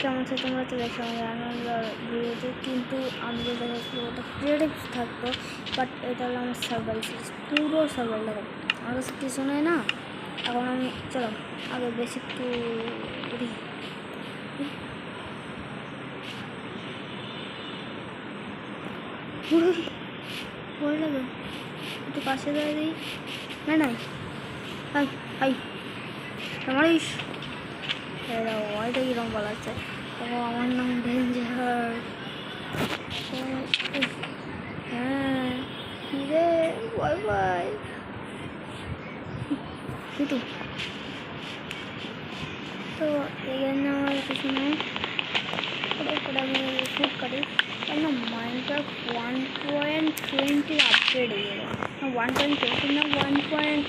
কেমন আছে তোমরা তো দেখো আনন্দ ভিডিওতে, কিন্তু আমি যে দেখাচ্ছি ওটা ক্রিয়েটিভ থাকতো, বাট এটা হলো আমার সার্ভাইভ সিরিজ, পুরো সার্ভাইভ দেখো আমার কাছে কিছু নেই না। এখন আমি চলো আগে বেসিক টু ভয় লাগে, একটু পাশে দেওয়া দিই না নাই। হাই হাই আমার ওইটা কিরম বলাচ্ছে। ও আমার নাম ডেঞ্জার। হ্যাঁ রে বাই বাই কিন্তু তো এখানে আমার কিছু নেই, ওটা আমি শুট করি কেন মাইনক্রাফট 1.20 আপগ্রেড হয়ে গেল, 1.20 না 1.30।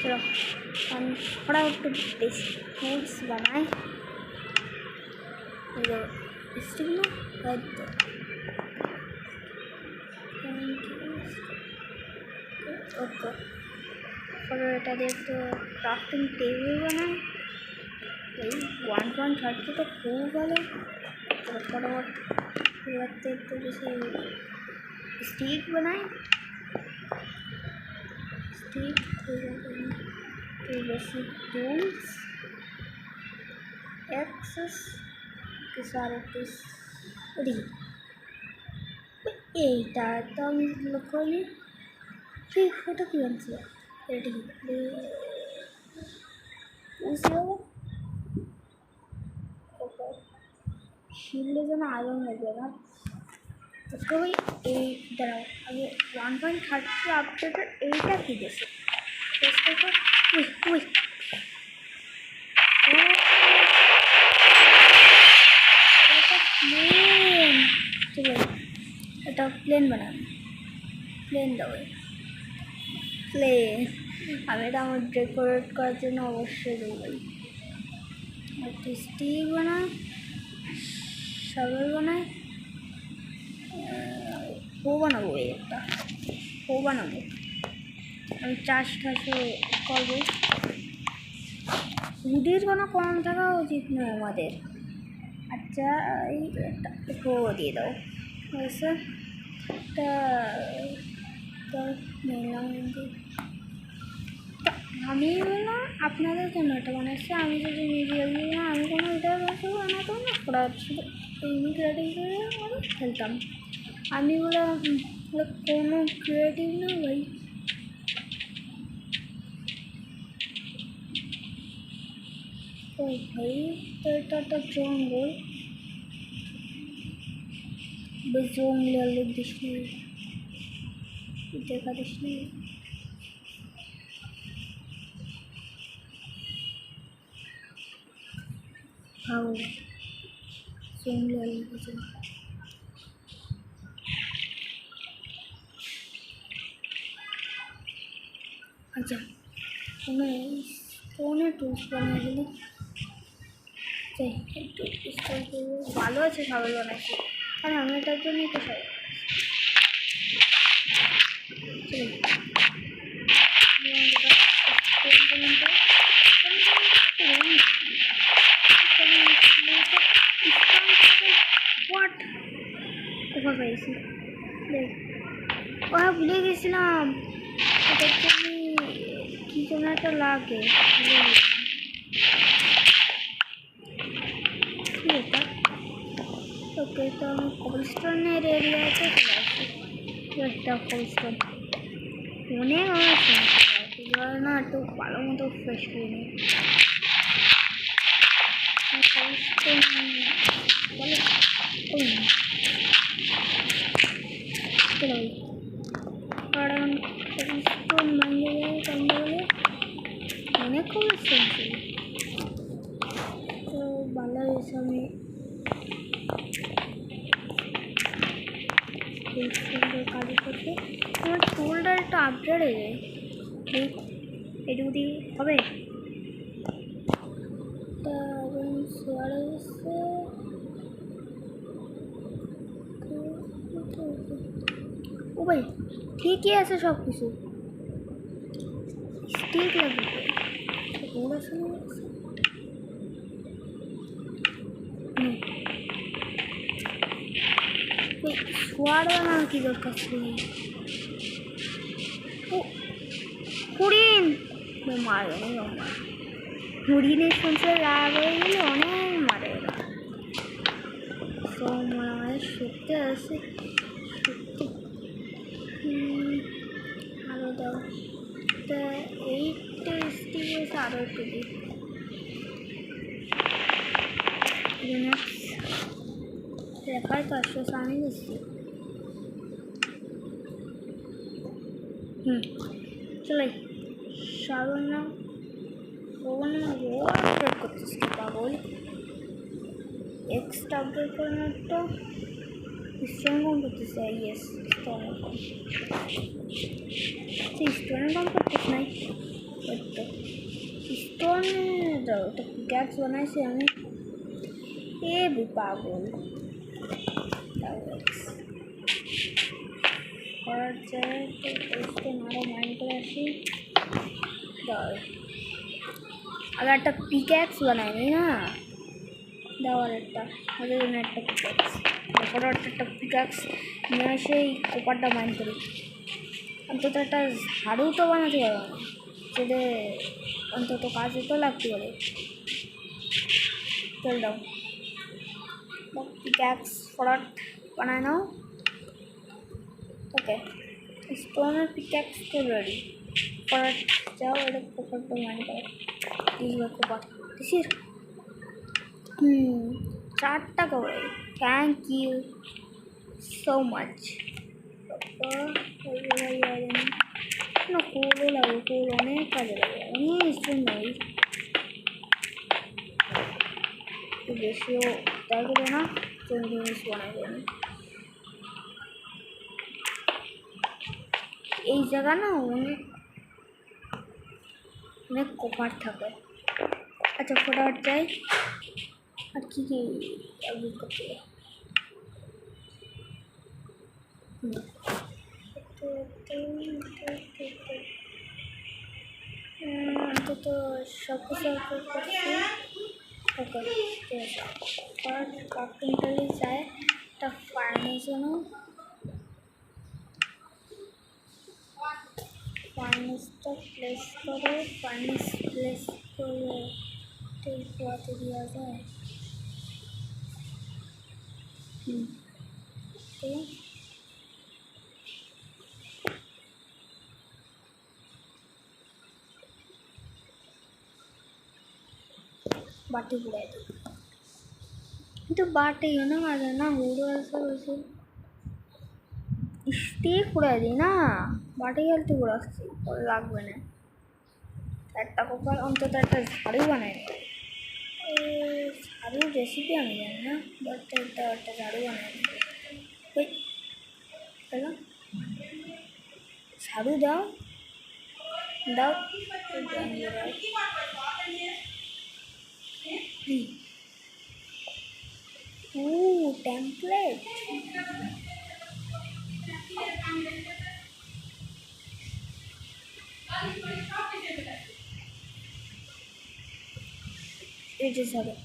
चलो हम थोड़ा तो बेसिक फूड्स बनाए ओके और এটা দিয়ে তো ক্রাফটিং টেবিল বানাই, এই 1.30 তো খুব ভালো। फटाफट लगते तो जैसे स्टिक बनाए, स्टिक तो जैसे टूल्स एक्सेस के सारे पीस এইটা তো আমি লক্ষ্য করি ঠিক ফটো কি আনছিল রেডি বুঝলো শিল্ডে যেন আয়রন লাগবে না। তো ভাই এই দাঁড়াও আগে 1.30 আপডেটের এইটা কী দেশে প্লেন, চলো এটা প্লেন বানাবো, প্লেন দাও প্লেন। আমি এটা আমার ডেকোরেট করার জন্য অবশ্যই দেবো। একটা স্টিক বানায়, সাগর বানায়, ও বানাবো, এই একটা ও বানাবো। আমি চাষ টাষও করবো। হুডির কোনো কম থাকা উচিত নয় আমাদের। আচ্ছা এই একটা ও দিয়ে দাও বুঝছে, একটা নিলাম। আমি বললাম আপনাদের কেন এটা বানাচ্ছি, আমি যদি নিজে না আমি কোনো এটা বানাতো না, ওরা শুধু এমনি ক্রিয়েটিভ করে আমি খেলতাম। আমি বলে কোনো ক্রিয়েটিভ না ভাই। ও ভাই তো এটা একটা জঙ্গল, বেশ জঙ্গলের লোক দিস দেখা দিস নি। হাও জঙ্গলের লোক আছে। আচ্ছা ফোনে টুলস বানিয়ে দিলি একটু স্টোর করবো, ভালো আছে সবাই বানাইছি, কারণ আমি এটার জন্যই তো সবাই কোথায় পাইছি দেখ ওরা ভুলে গেছিলাম, এটার জন্য কী যেন একটা লাগে এটা। ওকে তো আমি কোলস্টোনের এরিয়াতে চলে আসি, একটা কোলস্টোন অনেক আমার এবার না একটু ভালো মতো ফ্রেশ করে নিই। কোলস্টোন বলে কারণ কোলস্টোন ভেঙে যায় কেন বলে অনেক কোলস্টোন ছিল, তো ভালো হয়েছে আমি কাজ করছি। আমার চুলটা একটু আপডেট হয়ে যায়, এটুকু দিয়ে হবে। তা শেয়ার হয়েছে ভাই ঠিকই আছে সব কিছু, স্টিক লাগবে ওরা শুনে শোয়ার বানানোর কি দরকার ছিল? হরিণ মারে হরিণের শুনছে রাগ হয়ে গেলে অনেক মারে এরা। সব মারামারি সত্যি আছে, সত্যি আরও দাও তা এইটা স্টিক আরও একটু দিই। রেখায় তো আসলে আমি দিচ্ছি। চলাই শ্রাবণ নাম আপডেট করতেছি পাগল। এক্সট্রা আপডেট করার একটা স্টোন কম করতেছে। ইয়েস স্টোন কম, স্টোনে কম করতেছে নাই তো স্টোন দাও তো গ্যাস বানাইছি আমি। এ পাগল করার চাই তো স্টোন আরও মাইন্ড করে আসি। দাও আগে একটা পিক্যাক্স বানাইনি না, দাও আর একটা ওদের জন্য একটা পিক্যাক্স, একটা পিক্যাক্স নিয়ে এসে এই কোপারটা মাইন্ড করি। অন্তত একটা ঝাড়ু তো বানাতে পারবো না, সেটা অন্তত কাজে তো লাগতে পারে। চল দাও পিক্যাক্স ফরাট বানায় নাও। ওকে স্টোনের পিক্যাক্স তো রেডি। ফরাট যাও এটা কোপারটা মাইন্ড করো। এইবার কোপার দিছিস 4 টাকা করে। Thank you so much. না কোলও লাগবে, কোল অনেক কাজে লাগে, অনেক সুন্দর। একটু বেশিও তাই করে না, জিনিস বানাই দেবেন। এই জায়গা না অনেক অনেক কপার থাকে। আচ্ছা ফটাফট যাই। আর কি কি আপডেট করতে অন্তত সব কিছু আপডেট করছি। ওকে ঠিক আছে কার্পেন্টারি যায় একটা ফার্মের জন্য। ফার্নেসটা প্লেস করে ফার্নেস প্লেস করে তেল পোয়াতে দেওয়া যায়। তো बाटी बुलाई थी तो बाटे है ना मारे ना हुड़ो ऐसा वैसे स्टेक उड़ाई दी ना बाटे खेलते उड़ाচ্ছি और লাগবে না। একটা কোপার অন্তত একটা ঝাড়ু বানাই নি। ঝাড়ুর রেসিপি আমি জানি না, বাট একটা ঝাড়ু বানাই নি। ওই হ্যালো ঝাড়ু দাও দাও টেমপ্লেট it is হবে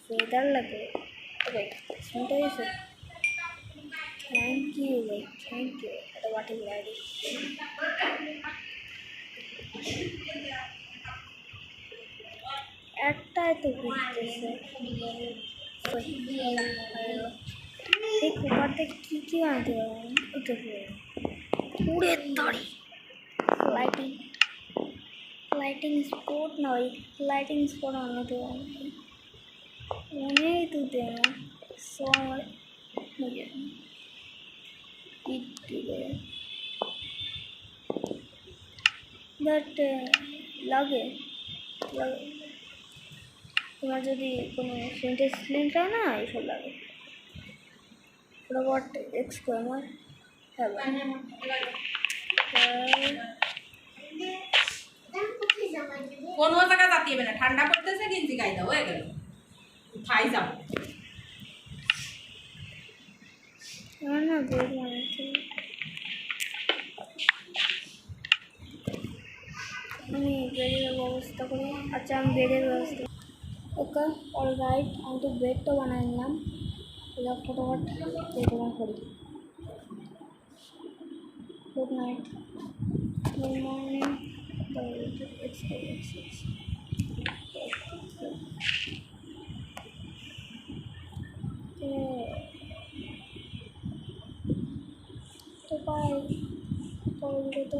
ফেদার লাগে। ওকে শুনতে হয়েছে। থ্যাংক ইউ ভাই থ্যাংক ইউ। এটা বাটি বুলাই দিই। একটাই তো ঘুরতেছে। এই কুপারটা কী কী আনতে পারবো এটা উড়ে দাঁড়ি লাইটিং লাইটিং স্পট নয় লাইটিং স্পট আনতে পারবো অনেক তুলতে আমার সো আমার বাট লাগে লাগে তোমার যদি কোনো সেন্টের স্লিন চায় না এইসব লাগে। রোবট এক্সকো আমার কোনো জায়গা যাতিবে না ঠান্ডা করতেছে গেঞ্জি গায়ে দাও হয়ে গেল খাই যাও আমার না বেড বানাচ্ছি আমি বেডের ব্যবস্থা করি। আচ্ছা আমি বেডের ব্যবস্থা ওকে অল রাইট আমি তো বেডটা বানাই নিলাম। এবার ফটোফট এগুলো করি। Good night, good morning. তো বাই, পরে ভিডিওতে